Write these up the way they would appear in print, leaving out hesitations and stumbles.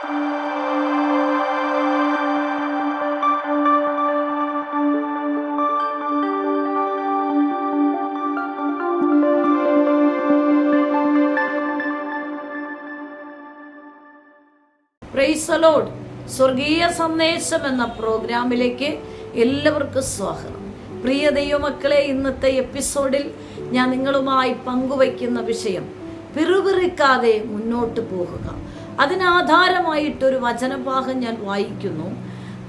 Praise the Lord. സ്വർഗീയ സന്ദേശം എന്ന പ്രോഗ്രാമിലേക്ക് എല്ലാവർക്കും സ്വാഗതം. പ്രിയ ദൈവമക്കളെ, ഇന്നത്തെ എപ്പിസോഡിൽ ഞാൻ നിങ്ങളുമായി പങ്കുവയ്ക്കുന്ന വിഷയം പിറുപിറുക്കാതെ മുന്നോട്ട് പോകുക. അതിനാധാരമായിട്ടൊരു വചനഭാഗം ഞാൻ വായിക്കുന്നു.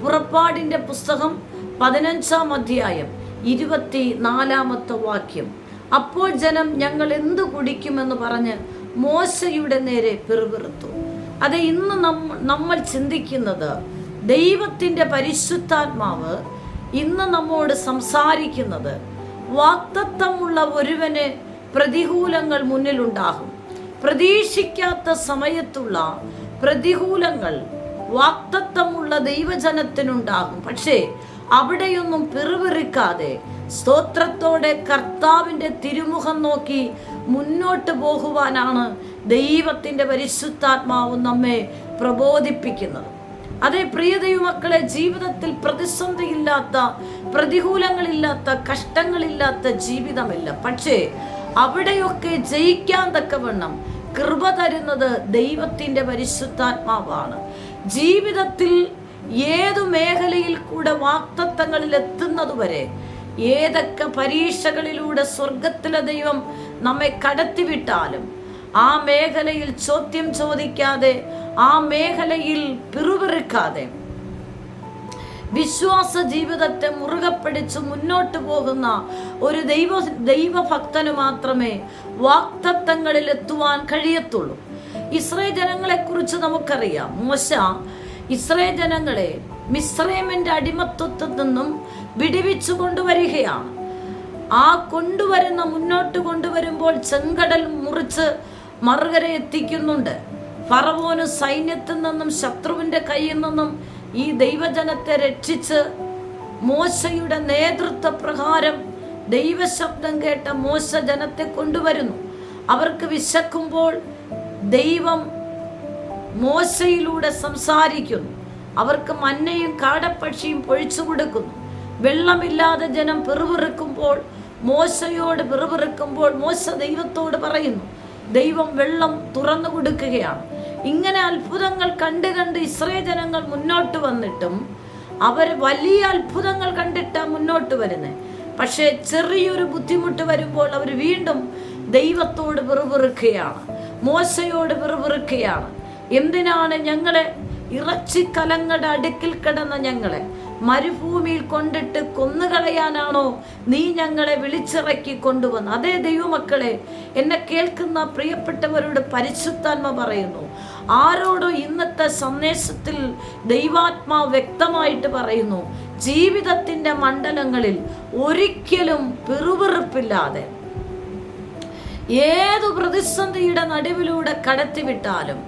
പുറപ്പാടിൻ്റെ പുസ്തകം 15-ാം അധ്യായം 24-ാമത്തെ വാക്യം. അപ്പോൾ ജനം ഞങ്ങൾ എന്തു കുടിക്കുമെന്ന് പറഞ്ഞ് മോശയുടെ നേരെ പിറുപിറുത്തു. അത് ഇന്ന് നമ്മൾ ചിന്തിക്കുന്നത്, ദൈവത്തിൻ്റെ പരിശുദ്ധാത്മാവ് ഇന്ന് നമ്മോട് സംസാരിക്കുന്നത്, വാഗ്ദത്തമുള്ള ഒരുവന് പ്രതികൂലങ്ങൾ മുന്നിലുണ്ടാകും. പ്രതീക്ഷിക്കാത്ത സമയത്തുള്ള പ്രതികൂലങ്ങൾ വാഗ്ദത്തമുള്ള ദൈവജനത്തിനുണ്ടാകും. പക്ഷേ അവിടെയൊന്നും പിറുപിറുക്കാതെ സ്തോത്രത്തോടെ കർത്താവിൻ്റെ തിരുമുഖം നോക്കി മുന്നോട്ട് പോകുവാനാണ് ദൈവത്തിൻ്റെ പരിശുദ്ധാത്മാവ് നമ്മെ പ്രബോധിപ്പിക്കുന്നത്. അതേ പ്രിയ ദൈവമക്കളെ, ജീവിതത്തിൽ പ്രതിസന്ധിയില്ലാത്ത, പ്രതികൂലങ്ങളില്ലാത്ത, കഷ്ടങ്ങളില്ലാത്ത ജീവിതമില്ല. പക്ഷേ അവിടെയൊക്കെ ജയിക്കാൻ തക്കവണ്ണം കൃപ തരുന്നത് ദൈവത്തിൻ്റെ പരിശുദ്ധാത്മാവാണ്. ജീവിതത്തിൽ ഏതു മേഖലയിൽ കൂടെ വാഗ്ദത്തങ്ങളിൽ എത്തുന്നതുവരെ, ഏതൊക്കെ പരീക്ഷകളിലൂടെ സ്വർഗത്തിലെ ദൈവം നമ്മെ കടത്തിവിട്ടാലും ആ മേഖലയിൽ ചോദ്യം ചോദിക്കാതെ, ആ മേഖലയിൽ പിറുപിറുക്കാതെ വിശ്വാസ ജീവിതത്തെ മുറുകെ പിടിച്ച് മുന്നോട്ട് പോകുന്ന ഒരു ദൈവഭക്തന് മാത്രമേ വാഗ്ദത്തങ്ങളിൽ എത്തുവാൻ കഴിയത്തുള്ളൂ. ഇസ്രായേൽ ജനങ്ങളെ കുറിച്ച് നമുക്കറിയാം. മോശ ഇസ്രായേൽ ജനങ്ങളെ മിസ്രൈമിന്റെ അടിമത്വത്തിൽ നിന്നും വിടുവിച്ചു കൊണ്ടുവരികയാണ്. ആ മുന്നോട്ട് കൊണ്ടുവരുമ്പോൾ ചെങ്കടൽ മുറിച്ച് മറുകര എത്തിക്കുന്നുണ്ട്. ഫറവോന് സൈന്യത്തിൽ നിന്നും, ശത്രുവിന്റെ കയ്യിൽ നിന്നും ഈ ദൈവജനത്തെ രക്ഷിച്ച് മോശയുടെ നേതൃത്വ പ്രകാരം ദൈവശബ്ദം കേട്ട മോശ ജനത്തെ കൊണ്ടുവരുന്നു. അവർക്ക് വിശക്കുമ്പോൾ ദൈവം മോശയിലൂടെ സംസാരിക്കുന്നു. അവർക്ക് മന്നയും കാടപ്പക്ഷിയും പൊഴിച്ചു കൊടുക്കുന്നു. വെള്ളമില്ലാതെ ജനം പിറുപിറുക്കുമ്പോൾ, മോശയോട് പിറുപിറുക്കുമ്പോൾ മോശ ദൈവത്തോട് പറയുന്നു. ദൈവം വെള്ളം തുറന്നു കൊടുക്കുകയാണ്. ഇങ്ങനെ അത്ഭുതങ്ങൾ കണ്ട് ഇസ്രായേൽ ജനങ്ങൾ മുന്നോട്ട് വന്നിട്ടും അവർ വലിയ അത്ഭുതങ്ങൾ കണ്ടിട്ടാണ് മുന്നോട്ട് വരുന്നത്. പക്ഷേ ചെറിയൊരു ബുദ്ധിമുട്ട് വരുമ്പോൾ അവർ വീണ്ടും ദൈവത്തോട് പിറുപിറുക്കുകയാണ്, മോശയോട് പിറുപിറുക്കുകയാണ്. എന്തിനാണ് ഞങ്ങളെ ഇറച്ചിക്കലങ്ങളുടെ അടുക്കിൽ കിടന്ന ഞങ്ങളെ മരുഭൂമിയിൽ കൊണ്ടിട്ട് കൊന്നുകളയാനാണോ നീ ഞങ്ങളെ വിളിച്ചിറക്കി കൊണ്ടുവന്ന്? അതേ ദൈവമക്കളെ, എന്നെ കേൾക്കുന്ന പ്രിയപ്പെട്ടവരോട് പരിശുദ്ധാത്മ പറയുന്നു, ആരോടോ ഇന്നത്തെ സന്ദേശത്തിൽ ദൈവാത്മാവ് വ്യക്തമായിട്ട് പറയുന്നു, ജീവിതത്തിൻ്റെ മണ്ഡലങ്ങളിൽ ഒരിക്കലും പിറുപിറുപ്പില്ലാതെ ഏതു പ്രതിസന്ധിയുടെ നടുവിലൂടെ കടത്തിവിട്ടാലും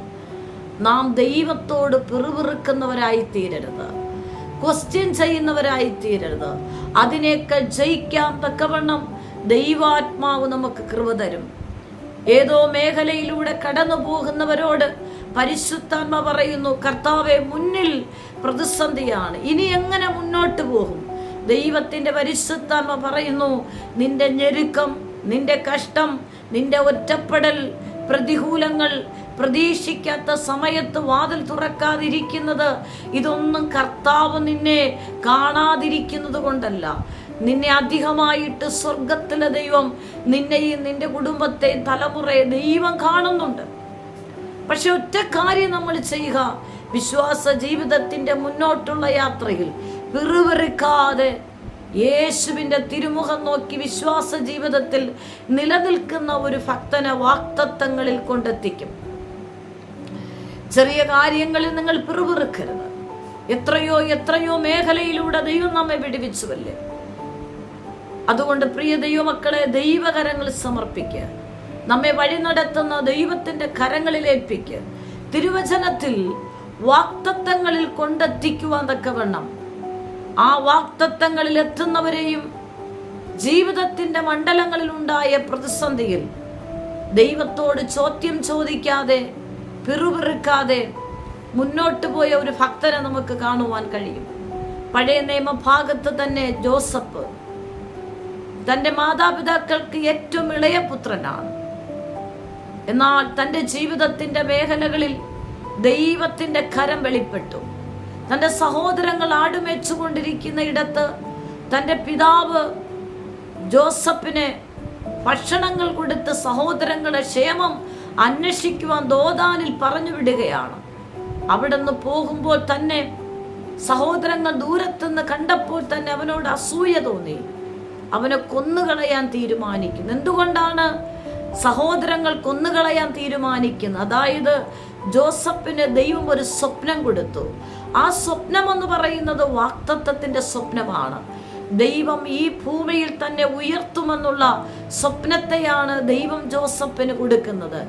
നാം ദൈവത്തോട് പിറുപിറുക്കുന്നവരായി തീരരുത്, ക്വസ്റ്റ്യൻ ചെയ്യുന്നവരായി തീരരുത്. അതിനേക്കാൾ ജയിക്കാൻ തക്കവണ്ണം ദൈവാത്മാവ് നമുക്ക് കൃപ തരും. ഏതോ മേഖലയിലൂടെ കടന്നു പോകുന്നവരോട് പരിശുദ്ധാത്മ പറയുന്നു, കർത്താവേ, മുന്നിൽ പ്രതിസന്ധിയാണ്, ഇനി എങ്ങനെ മുന്നോട്ട് പോകും? ദൈവത്തിൻ്റെ പരിശുദ്ധാത്മ പറയുന്നു, നിന്റെ ഞെരുക്കം, നിന്റെ കഷ്ടം, നിന്റെ ഒറ്റപ്പെടൽ, പ്രതികൂലങ്ങൾ, പ്രതീക്ഷിക്കാത്ത സമയത്ത് വാതിൽ തുറക്കാതിരിക്കുന്നത്, ഇതൊന്നും കർത്താവ് നിന്നെ കാണാതിരിക്കുന്നത് കൊണ്ടല്ല. നിന്നെ അധികമായിട്ട് സ്വർഗത്തിലെ ദൈവം നിന്നെയും നിന്റെ കുടുംബത്തെയും തലമുറയെ ദൈവം കാണുന്നുണ്ട്. പക്ഷെ ഒറ്റ കാര്യം നമ്മൾ ചെയ്യുക, വിശ്വാസ ജീവിതത്തിൻ്റെ മുന്നോട്ടുള്ള യാത്രയിൽ പിറുപിറുക്കാതെ യേശുവിൻ്റെ തിരുമുഖം നോക്കി വിശ്വാസ ജീവിതത്തിൽ നിലനിൽക്കുന്ന ഒരു ഭക്തനെ വാഗ്ദത്തങ്ങളിൽ കൊണ്ടെത്തിക്കും. ചെറിയ കാര്യങ്ങളിൽ നിങ്ങൾ പിറുപിറുക്കരുത്. എത്രയോ മേഖലയിലൂടെ ദൈവം നമ്മെ വിടുവിച്ചുവല്ലേ. അതുകൊണ്ട് പ്രിയ ദൈവമക്കളെ, ദൈവകരങ്ങൾ സമർപ്പിക്കുക, നമ്മെ വഴി നടത്തുന്ന ദൈവത്തിൻ്റെ കരങ്ങളിൽ ഏൽപ്പിക്കുക. തിരുവചനത്തിൽ വാഗ്ദത്തങ്ങളിൽ കൊണ്ടെത്തിക്കുവാൻ തക്കവണ്ണം ആ വാഗ്ദത്തങ്ങളിൽ എത്തുന്നവരെയും ജീവിതത്തിൻ്റെ മണ്ഡലങ്ങളിൽ ഉണ്ടായ പ്രതിസന്ധിയിൽ ദൈവത്തോട് ചോദ്യം ചോദിക്കാതെ, പിറുപിറുക്കാതെ മുന്നോട്ട് പോയ ഒരു ഭക്തനെ നമുക്ക് കാണുവാൻ കഴിയും. പഴയ നിയമഭാഗത്ത് തന്നെ ജോസഫ് തൻ്റെ മാതാപിതാക്കൾക്ക് ഏറ്റവും ഇളയ പുത്രനാണ്. എന്നാൽ തൻ്റെ ജീവിതത്തിൻ്റെ മേഖലകളിൽ ദൈവത്തിൻ്റെ കരം വെളിപ്പെട്ടു. തൻ്റെ സഹോദരങ്ങൾ ആടുമേച്ചുകൊണ്ടിരിക്കുന്ന ഇടത്ത് തൻ്റെ പിതാവ് ജോസഫിനെ ഭക്ഷണങ്ങൾ കൊടുത്ത് സഹോദരങ്ങളുടെ ക്ഷേമം അന്വേഷിക്കുവാൻ ദോതാനിൽ പറഞ്ഞു വിടുകയാണ്. അവിടെ നിന്ന് പോകുമ്പോൾ തന്നെ സഹോദരങ്ങൾ ദൂരത്തുനിന്ന് കണ്ടപ്പോൾ തന്നെ അവനോട് അസൂയ തോന്നി. അവനെ കൊന്നുകളയാൻ തീരുമാനിക്കുന്നു. എന്തുകൊണ്ടാണ് സഹോദരങ്ങൾ കൊന്നുകളയാൻ തീരുമാനിക്കുന്നത്? അതായത് ജോസഫിന് ദൈവം ഒരു സ്വപ്നം കൊടുത്തു. ആ സ്വപ്നം എന്ന് പറയുന്നത് വാഗ്ദത്തത്തിന്റെ സ്വപ്നമാണ്. ദൈവം ഈ ഭൂമിയിൽ തന്നെ ഉയർത്തുമെന്നുള്ള സ്വപ്നത്തെയാണ് ദൈവം ജോസഫിന് കൊടുക്കുന്നത്.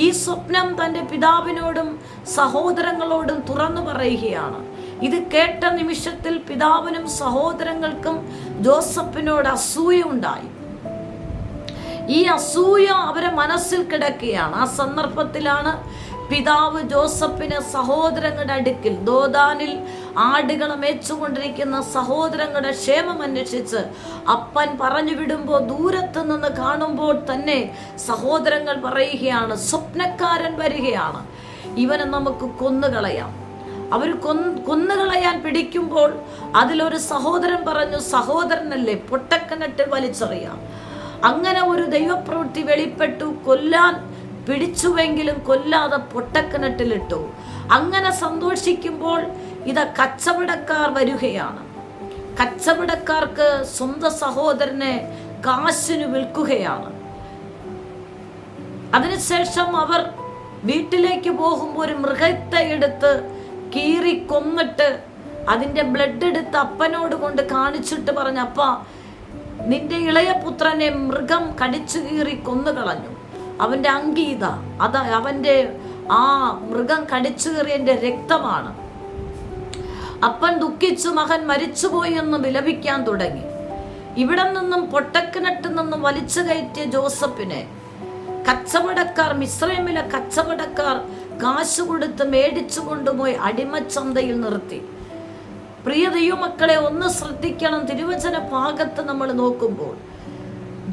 ഈ സ്വപ്നം തൻ്റെ പിതാവിനോടും സഹോദരങ്ങളോടും തുറന്നു പറയുകയാണ്. ഇത് കേട്ട നിമിഷത്തിൽ പിതാവിനും സഹോദരങ്ങൾക്കും ജോസഫിനോട് അസൂയ ഉണ്ടായി. ഈ അസൂയ അവരെ മനസ്സിൽ കിടക്കുകയാണ്. ആ സന്ദർഭത്തിലാണ് പിതാവ് ജോസഫിന് സഹോദരങ്ങളുടെ അടുക്കിൽ ദോതാനിൽ ആടുകളെ മേച്ചുകൊണ്ടിരിക്കുന്ന സഹോദരങ്ങളുടെ ക്ഷേമം അന്വേഷിച്ച് അപ്പൻ പറഞ്ഞു വിടുമ്പോൾ ദൂരത്ത് നിന്ന് കാണുമ്പോൾ തന്നെ സഹോദരങ്ങൾ പറയുകയാണ്, സ്വപ്നക്കാരൻ വരികയാണ്, ഇവനെ നമുക്ക് കൊന്നുകളയാം. അവർ കൊന്നുകളയാൻ പിടിക്കുമ്പോൾ അതിലൊരു സഹോദരൻ പറഞ്ഞു, സഹോദരനല്ലേ, പൊട്ടക്കിണറ്റിൽ വലിച്ചെറിയാം. അങ്ങനെ ഒരു ദൈവപ്രവൃത്തി വെളിപ്പെട്ടു. കൊല്ലാൻ പിടിച്ചുവെങ്കിലും കൊല്ലാതെ പൊട്ടക്കിണറ്റിലിട്ടു. അങ്ങനെ സന്തോഷിക്കുമ്പോൾ ഇത് കച്ചവടക്കാർ വരികയാണ്. കച്ചവടക്കാർക്ക് സ്വന്തം സഹോദരനെ കാശിന് വിൽക്കുകയാണ്. അതിനുശേഷം അവർ വീട്ടിലേക്ക് പോകുമ്പോൾ ഒരു മൃഗത്തെ എടുത്ത് കീറി കൊന്നിട്ട് അതിൻ്റെ ബ്ലഡ് എടുത്ത് അപ്പനോട് കൊണ്ട് കാണിച്ചിട്ട് പറഞ്ഞു, അപ്പ നിന്റെ ഇളയ പുത്രനെ മൃഗം കടിച്ചു കീറി കൊന്നുകളഞ്ഞു. അവൻ്റെ അങ്കീത അതാ, അവൻ്റെ ആ മൃഗം കടിച്ചു കീറിയതിൻ്റെ രക്തമാണ്. അപ്പൻ ദുഃഖിച്ചു മകൻ മരിച്ചുപോയി എന്ന് വിലപിക്കാൻ തുടങ്ങി. ഇവിടെ നിന്നും പൊട്ടക്കിണറ്റിൽ നിന്നും വലിച്ചു കയറ്റിയ ജോസഫിനെ കച്ചവടക്കാർ, മിസ്രൈമിലെ കച്ചവടക്കാർ കാശ് കൊടുത്ത് മേടിച്ചു കൊണ്ടുപോയി അടിമച്ചന്തയിൽ നിർത്തി. പ്രിയ ദൈവമക്കളെ, ഒന്ന് ശ്രദ്ധിക്കണം. തിരുവചന ഭാഗത്ത് നമ്മൾ നോക്കുമ്പോൾ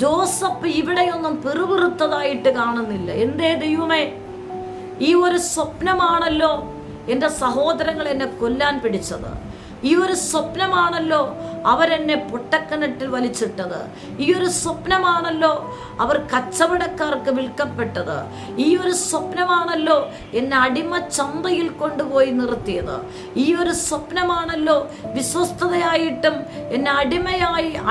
ജോസഫ് ഇവിടെയൊന്നും പിറുപിറുത്തതായിട്ട് കാണുന്നില്ല. എന്തേ ദൈവമേ, ഈ ഒരു സ്വപ്നമാണല്ലോ എൻ്റെ സഹോദരങ്ങൾ എന്നെ കൊല്ലാൻ പിടിച്ചത്. ഈ ഒരു സ്വപ്നമാണല്ലോ അവരെന്നെ പൊട്ടക്കിണറ്റിൽ വലിച്ചിട്ടത്. ഈ ഒരു സ്വപ്നമാണല്ലോ അവർ കച്ചവടക്കാർക്ക് വിൽക്കപ്പെട്ടത്. ഈ ഒരു സ്വപ്നമാണല്ലോ എന്നെ അടിമച്ചന്തയിൽ കൊണ്ടുപോയി നിർത്തിയത്. ഈ ഒരു സ്വപ്നമാണല്ലോ വിശ്വസ്തതയായിട്ടും എന്നെ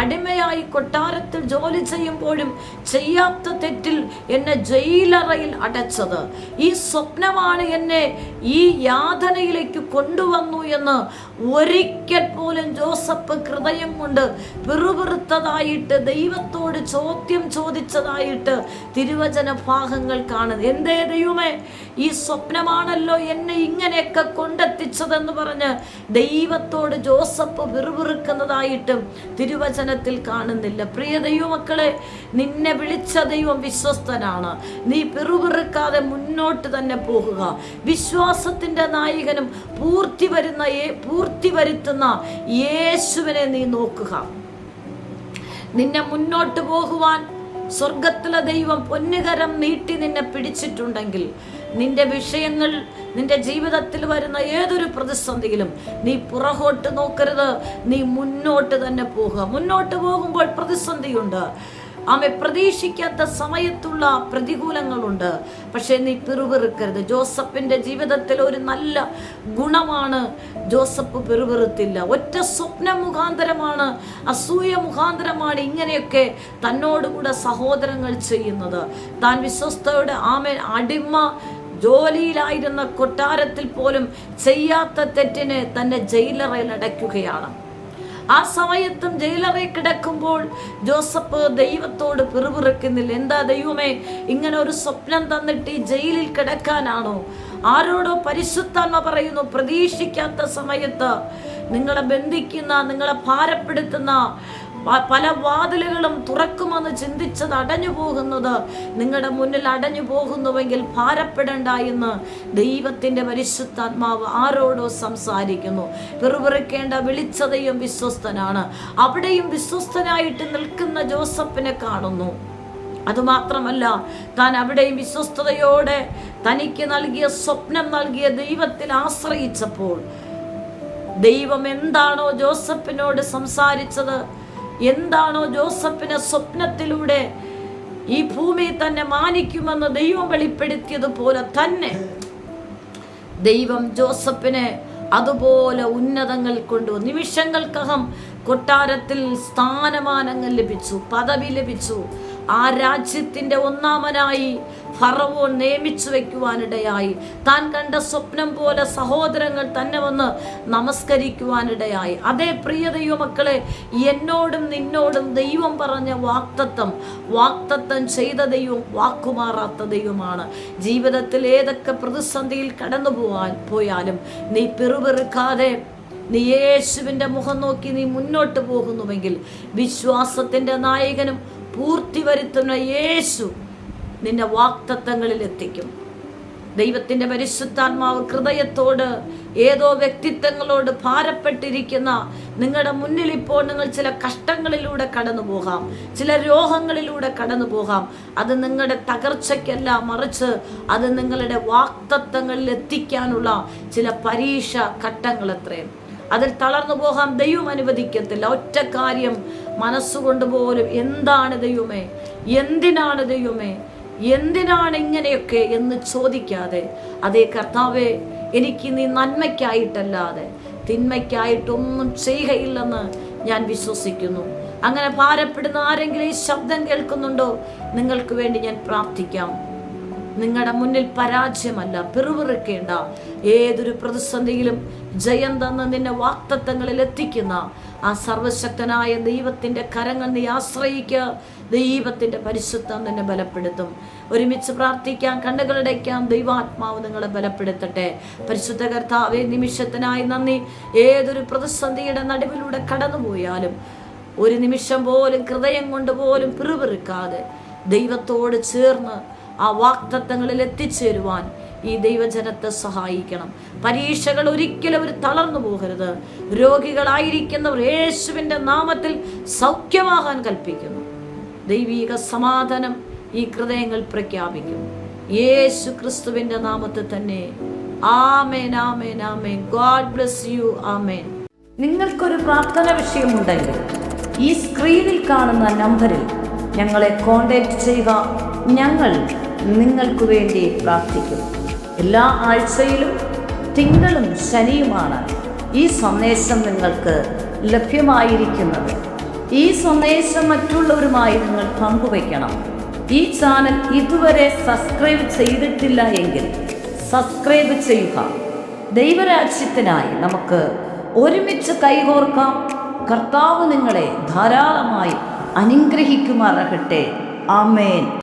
അടിമയായി കൊട്ടാരത്തിൽ ജോലി ചെയ്യുമ്പോഴും ചെയ്യാത്ത തെറ്റിൽ എന്നെ ജയിലറയിൽ അടച്ചത്. ഈ സ്വപ്നമാണ് എന്നെ ഈ യാതനയിലേക്ക് കൊണ്ടുവന്നു എന്ന് ഒരിക്കൽ പോലും ജോസഫ് ഹൃദയം കൊണ്ട് പിറുപിറുത്തതായിട്ട് ദൈവത്തോട് ചോദ്യം ചോദിച്ചതായിട്ട് തിരുവചന ഭാഗങ്ങൾ കാണുന്നത്. എന്തേ ദൈവമേ, ഈ സ്വപ്നമാണല്ലോ എന്നെ ഇങ്ങനെയൊക്കെ കൊണ്ടെത്തിച്ചതെന്ന് പറഞ്ഞ് ദൈവത്തോട് ജോസഫ് പിറുപിറുക്കുന്നതായിട്ടും തിരുവചനത്തിൽ കാണുന്നില്ല. പ്രിയ ദൈവമക്കളെ, നിന്നെ വിളിച്ച ദൈവം വിശ്വസ്തനാണ്. നീ പിറുപിറുക്കാതെ മുന്നോട്ട് തന്നെ പോകുക. വിശ്വാസത്തിന്റെ നായകനും പൂർത്തി വരുത്തുന്ന യേശുവിനെ നീ നോക്കുക. നിന്നെ മുന്നോട്ട് പോകുവാൻ സ്വർഗത്തിലെ ദൈവം പൊന്നുകരം നീട്ടി നിന്നെ പിടിച്ചിട്ടുണ്ടെങ്കിൽ നിന്റെ വിഷയങ്ങൾ, നിന്റെ ജീവിതത്തിൽ വരുന്ന ഏതൊരു പ്രതിസന്ധിയിലും നീ പുറകോട്ട് നോക്കരുത്. നീ മുന്നോട്ട് തന്നെ പോകുക. മുന്നോട്ട് പോകുമ്പോൾ പ്രതിസന്ധിയുണ്ട്, ആമെ, പ്രതീക്ഷിക്കാത്ത സമയത്തുള്ള പ്രതികൂലങ്ങളുണ്ട്. പക്ഷെ നീ പിറുപിറുക്കരുത്. ജോസഫിന്റെ ജീവിതത്തിൽ ഒരു നല്ല ഗുണമാണ്, ജോസഫ് പിറുപിറുത്തില്ല. ഒറ്റ സ്വപ്നം മുഖാന്തരമാണ്, അസൂയ മുഖാന്തരമാണ് ഇങ്ങനെയൊക്കെ തന്നോടുകൂടെ സഹോദരങ്ങൾ ചെയ്യുന്നത്. താൻ വിശ്വസ്തയുടെ അടിമ ജോലിയിലായിരുന്ന കൊട്ടാരത്തിൽ പോലും ചെയ്യാത്ത തെറ്റിന് തന്നെ ജയിലറയിൽ അടയ്ക്കുകയാണ്. ആ സമയത്തും ജയിലറയിൽ കിടക്കുമ്പോൾ ജോസഫ് ദൈവത്തോട് പിറുപിറുക്കുന്നില്ല. എന്താ ദൈവമേ, ഇങ്ങനെ ഒരു സ്വപ്നം തന്നിട്ട് ഈ ജയിലിൽ കിടക്കാനാണോ? ആരോടോ പരിശുദ്ധാത്മ പറയുന്നു, പ്രതീക്ഷിക്കാത്ത സമയത്ത് നിങ്ങളെ ബന്ധിക്കുന്ന, നിങ്ങളെ ഭാരപ്പെടുത്തുന്ന പല വാതിലുകളും തുറക്കുമെന്ന് ചിന്തിച്ചത് അടഞ്ഞു പോകുന്നത് നിങ്ങളുടെ മുന്നിൽ അടഞ്ഞു പോകുന്നുവെങ്കിൽ ഭാരപ്പെടേണ്ട എന്ന് ദൈവത്തിൻ്റെ പരിശുദ്ധാത്മാവ് ആരോടോ സംസാരിക്കുന്നു. പിറുപിറുക്കേണ്ട, വിളിച്ചതയും വിശ്വസ്തനാണ്. അവിടെയും വിശ്വസ്തനായിട്ട് നിൽക്കുന്ന ജോസഫിനെ കാണുന്നു. അതുമാത്രമല്ല, താൻ അവിടെയും വിശ്വസ്തയോടെ തനിക്ക് നൽകിയ സ്വപ്നം നൽകിയ ദൈവത്തിൽ ആശ്രയിച്ചപ്പോൾ ദൈവം എന്താണോ ജോസഫിനോട് സംസാരിച്ചത്, എന്താണോ ജോസഫിനെ സ്വപ്നത്തിലൂടെ ഈ ഭൂമി തന്നെ മാനിക്കുമെന്ന് ദൈവം വെളിപ്പെടുത്തിയതുപോലെ തന്നെ ദൈവം ജോസഫിനെ അതുപോലെ ഉന്നതങ്ങൾ കൊണ്ടുവന്നു. നിമിഷങ്ങൾക്കകം കൊട്ടാരത്തിൽ സ്ഥാനമാനങ്ങൾ ലഭിച്ചു, പദവി ലഭിച്ചു. ആ രാജ്യത്തിൻ്റെ ഒന്നാമനായി ഫറവോൻ നിയമിച്ചു വയ്ക്കുവാനിടയായി. താൻ കണ്ട സ്വപ്നം പോലെ സഹോദരങ്ങൾ തന്നെ വന്ന് നമസ്കരിക്കുവാനിടയായി. അതേ പ്രിയ ദൈവമക്കളെ, എന്നോടും നിന്നോടും ദൈവം പറഞ്ഞ വാക്തത്വം ചെയ്ത ദൈവം വാക്കുമാറാത്ത ദൈവമാണ്. ജീവിതത്തിൽ ഏതൊക്കെ പ്രതിസന്ധിയിൽ കടന്നു പോയാലും നീ പിറുപിറുക്കാതെ നീ യേശുവിൻ്റെ മുഖം നോക്കി നീ മുന്നോട്ട് പോകുന്നുവെങ്കിൽ വിശ്വാസത്തിൻ്റെ നായകനും പൂർത്തി വരുത്തുന്ന യേശു നിന്നെ വാക്തത്വങ്ങളിൽ എത്തിക്കും. ദൈവത്തിൻ്റെ പരിശുദ്ധാത്മാവ് ഹൃദയത്തോട്, ഏതോ വ്യക്തിത്വങ്ങളോട് ഭാരപ്പെട്ടിരിക്കുന്ന നിങ്ങളുടെ മുന്നിൽ ഇപ്പോൾ നിങ്ങൾ ചില കഷ്ടങ്ങളിലൂടെ കടന്നു പോകാം, ചില രോഗങ്ങളിലൂടെ കടന്നു പോകാം. അത് നിങ്ങളുടെ തകർച്ചയ്ക്കല്ല, മറിച്ച് അത് നിങ്ങളുടെ വാക്തത്വങ്ങളിൽ എത്തിക്കാനുള്ള ചില പരീക്ഷ ഘട്ടങ്ങൾ എത്രയും. അതിൽ തളർന്നു പോകാൻ ദൈവം അനുവദിക്കത്തില്ല. ഒറ്റ കാര്യം മനസ്സുകൊണ്ട് പോലും, എന്താണ് ദൈവമേ, എന്തിനാണ് ദൈവമേ, എന്തിനാണ് ഇങ്ങനെയൊക്കെ എന്ന് ചോദിക്കാതെ, അതേ കർത്താവേ, എനിക്ക് നീ നന്മയ്ക്കായിട്ടല്ലാതെ തിന്മയ്ക്കായിട്ടൊന്നും ചെയ്യുകയില്ലെന്ന് ഞാൻ വിശ്വസിക്കുന്നു. അങ്ങനെ ഭാരപ്പെടുന്ന ആരെങ്കിലും ഈ ശബ്ദം കേൾക്കുന്നുണ്ടോ, നിങ്ങൾക്ക് വേണ്ടി ഞാൻ പ്രാർത്ഥിക്കാം. നിങ്ങളുടെ മുന്നിൽ പരാജയമല്ല, പിറുപിറുക്കേണ്ട. ഏതൊരു പ്രതിസന്ധിയിലും ജയം തന്ന് നിന്നെ വാക്തത്വങ്ങളിൽ എത്തിക്കുന്ന ആ സർവശക്തനായ ദൈവത്തിൻ്റെ കരങ്ങൾ നീ ആശ്രയിക്കുക. ദൈവത്തിൻ്റെ പരിശുദ്ധം നിന്നെ ബലപ്പെടുത്തും. ഒരുമിച്ച് പ്രാർത്ഥിക്കാം, കണ്ണുകളടയ്ക്കാം. ദൈവാത്മാവ് നിങ്ങളെ ബലപ്പെടുത്തട്ടെ. പരിശുദ്ധ കർത്താവേ, നിമിഷത്തിനായി നന്ദി. ഏതൊരു പ്രതിസന്ധിയുടെ നടുവിലൂടെ കടന്നുപോയാലും ഒരു നിമിഷം പോലും ഹൃദയം കൊണ്ട് പോലും പിറുപിറുക്കാതെ ദൈവത്തോട് ചേർന്ന് ആ വാക്തത്വങ്ങളിൽ എത്തിച്ചേരുവാൻ ഈ ദൈവജനത്തെ സഹായിക്കണം. പരീക്ഷകൾ ഒരിക്കലും അവർ തളർന്നു പോകരുത്. രോഗികളായിരിക്കുന്നവർ യേശുവിൻ്റെ നാമത്തിൽ സൗഖ്യമാകാൻ കൽപ്പിക്കുന്നു. ദൈവിക സമാധാനം ഈ ഹൃദയങ്ങൾ പ്രഖ്യാപിക്കും. യേശു ക്രിസ്തുവിൻ്റെ നാമത്തിൽ തന്നെ. ആമേൻ, ആമേൻ, ആമേൻ. God bless you. ആമേൻ. നിങ്ങൾക്കൊരു പ്രാർത്ഥന വിഷയമുണ്ടെങ്കിൽ ഈ സ്ക്രീനിൽ കാണുന്ന നമ്പറിൽ ഞങ്ങളെ കോൺടാക്റ്റ് ചെയ്യുക. ഞങ്ങൾ നിങ്ങൾക്ക് വേണ്ടി പ്രാർത്ഥിക്കും. എല്ലാ ആഴ്ചയിലും തിങ്കളും ശനിയുമാണ് ഈ സന്ദേശം നിങ്ങൾക്ക് ലഭ്യമായിരിക്കുന്നത്. ഈ സന്ദേശം മറ്റുള്ളവരുമായി നിങ്ങൾ പങ്കുവയ്ക്കണം. ഈ ചാനൽ ഇതുവരെ സബ്സ്ക്രൈബ് ചെയ്തിട്ടില്ല എങ്കിൽ സബ്സ്ക്രൈബ് ചെയ്യുക. ദൈവരാജ്യത്തിനായി നമുക്ക് ഒരുമിച്ച് കൈകോർക്കാം. കർത്താവ് നിങ്ങളെ ധാരാളമായി അനുഗ്രഹിക്കുമാറാകട്ടെ. ആമേൻ.